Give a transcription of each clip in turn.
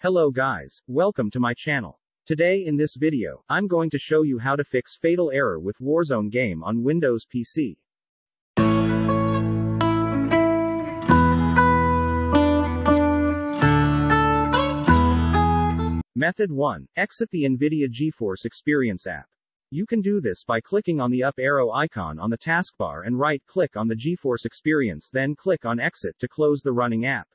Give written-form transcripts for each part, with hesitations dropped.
Hello guys, welcome to my channel. Today in this video, I'm going to show you how to fix fatal error with Warzone game on Windows PC. Method 1. Exit the Nvidia GeForce Experience app. You can do this by clicking on the up arrow icon on the taskbar and right-click on the GeForce Experience, then click on Exit to close the running app.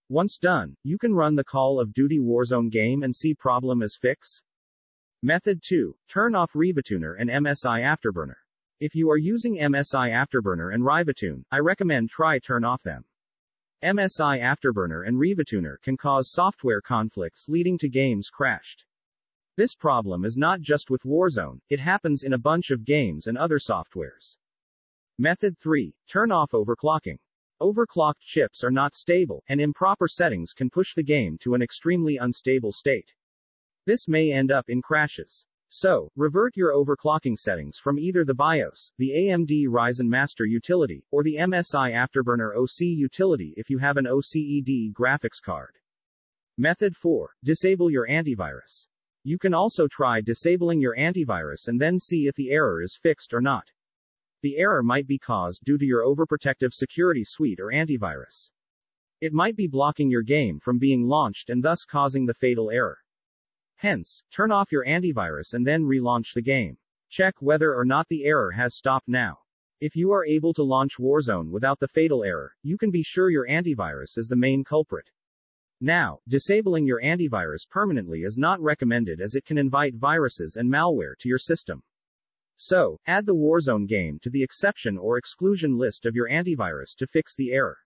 Once done, you can run the Call of Duty Warzone game and see problem as fix. Method 2. Turn off Rivatuner and MSI Afterburner. If you are using MSI Afterburner and Rivatuner, I recommend try turn off them. MSI Afterburner and Rivatuner can cause software conflicts leading to games crashed. This problem is not just with Warzone, it happens in a bunch of games and other softwares. Method 3. Turn off overclocking. Overclocked chips are not stable, and improper settings can push the game to an extremely unstable state. This may end up in crashes. So, revert your overclocking settings from either the BIOS, the AMD Ryzen Master utility, or the MSI Afterburner OC utility if you have an OCED graphics card. Method 4. Disable your antivirus. You can also try disabling your antivirus and then see if the error is fixed or not. The error might be caused due to your overprotective security suite or antivirus. It might be blocking your game from being launched and thus causing the fatal error. Hence, turn off your antivirus and then relaunch the game. Check whether or not the error has stopped now. If you are able to launch Warzone without the fatal error, you can be sure your antivirus is the main culprit. Now, disabling your antivirus permanently is not recommended as it can invite viruses and malware to your system. So, add the Warzone game to the exception or exclusion list of your antivirus to fix the error.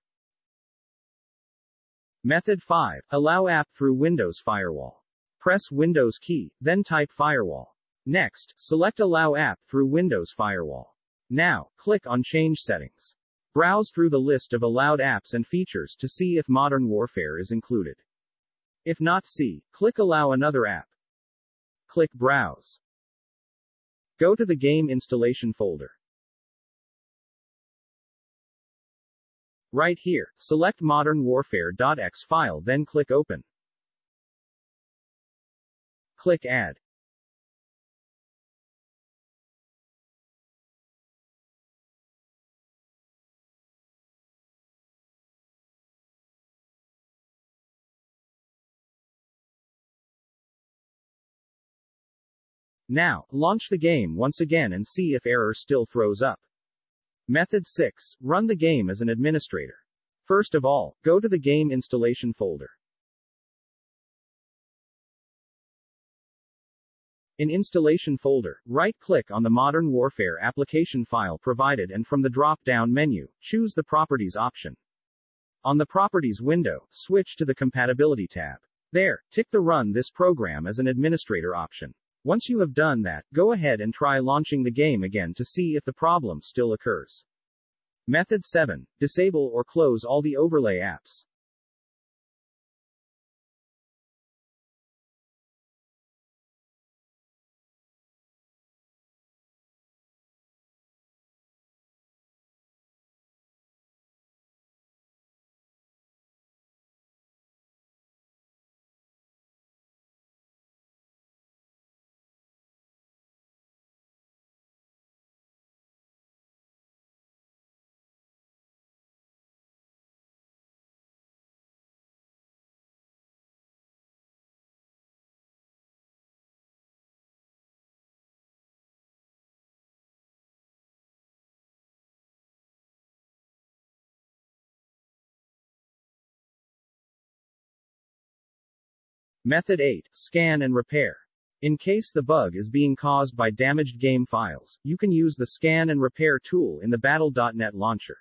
Method 5. Allow app through Windows Firewall. Press Windows key, then type Firewall. Next, select Allow app through Windows Firewall. Now, click on Change Settings. Browse through the list of allowed apps and features to see if Modern Warfare is included. If not, click Allow another app. Click Browse. Go to the game installation folder. Right here, select Modern Warfare.exe file, then click Open. Click Add. Now, launch the game once again and see if error still throws up. Method 6. Run the game as an administrator. First of all, go to the game installation folder. In Installation folder, right-click on the Modern Warfare application file provided and from the drop-down menu, choose the Properties option. On the Properties window, switch to the Compatibility tab. There, tick the Run this program as an administrator option. Once you have done that, go ahead and try launching the game again to see if the problem still occurs. Method 7. Disable or close all the overlay apps. Method 8. Scan and repair. In case the bug is being caused by damaged game files, you can use the Scan and Repair tool in the Battle.net launcher.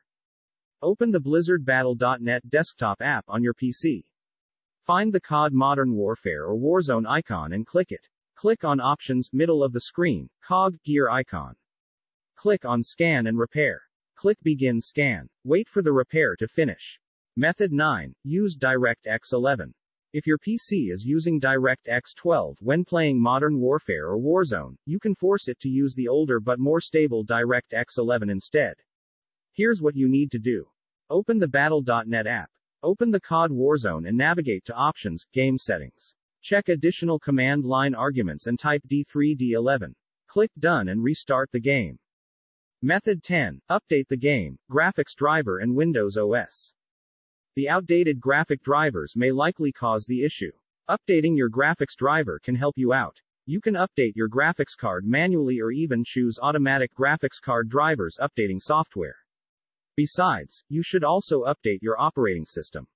Open the Blizzard Battle.net desktop app on your PC. Find the COD Modern Warfare or Warzone icon and click it. Click on Options, middle of the screen, COG gear icon. Click on Scan and Repair. Click Begin Scan. Wait for the repair to finish. Method 9. Use DirectX 11. If your PC is using DirectX 12 when playing Modern Warfare or Warzone, you can force it to use the older but more stable DirectX 11 instead. Here's what you need to do. Open the Battle.net app. Open the COD Warzone and navigate to Options, Game Settings. Check additional command line arguments and type D3D11. Click Done and restart the game. Method 10. Update the game, graphics driver and Windows OS. The outdated graphic drivers may likely cause the issue. Updating your graphics driver can help you out. You can update your graphics card manually or even choose automatic graphics card drivers updating software. Besides, you should also update your operating system.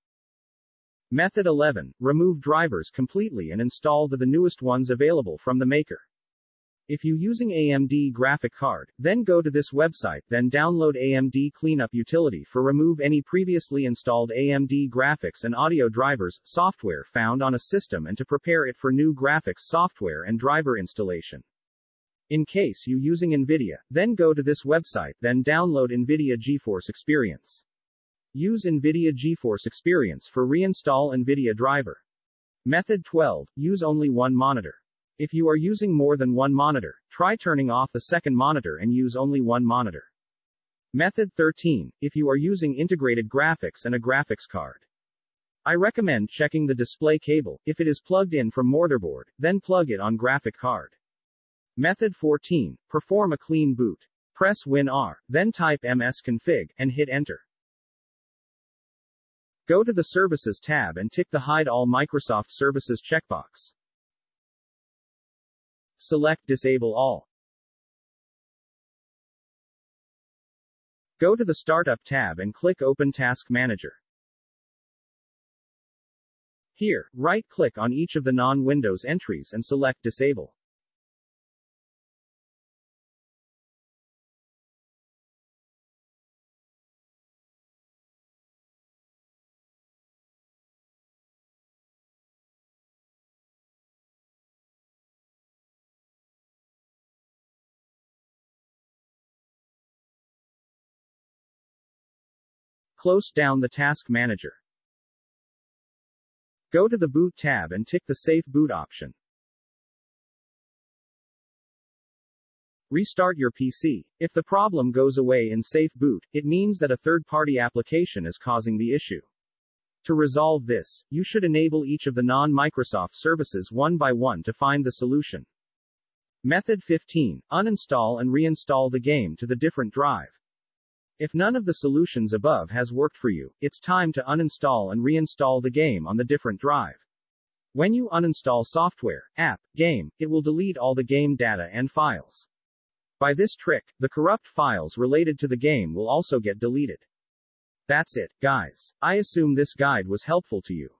Method 11. Remove drivers completely and install the newest ones available from the maker. If you using AMD graphic card, then go to this website, then download AMD Cleanup Utility for remove any previously installed AMD graphics and audio drivers, software found on a system and to prepare it for new graphics software and driver installation. In case you using Nvidia, then go to this website, then download Nvidia GeForce Experience. Use Nvidia GeForce Experience for reinstall Nvidia driver. Method 12. Use only one monitor. If you are using more than one monitor, try turning off the second monitor and use only one monitor. Method 13. If you are using integrated graphics and a graphics card, I recommend checking the display cable. If it is plugged in from motherboard, then plug it on graphic card. Method 14. Perform a clean boot. Press Win-R, then type msconfig, and hit Enter. Go to the Services tab and tick the Hide All Microsoft Services checkbox. Select Disable All. Go to the Startup tab and click Open Task Manager. Here, right-click on each of the non-Windows entries and select Disable. Close down the Task Manager. Go to the Boot tab and tick the Safe Boot option. Restart your PC. If the problem goes away in Safe Boot, it means that a third-party application is causing the issue. To resolve this, you should enable each of the non-Microsoft services one by one to find the solution. Method 15. Uninstall and reinstall the game to the different drive. If none of the solutions above has worked for you, it's time to uninstall and reinstall the game on the different drive. When you uninstall software, app, game, it will delete all the game data and files. By this trick, the corrupt files related to the game will also get deleted. That's it, guys. I assume this guide was helpful to you.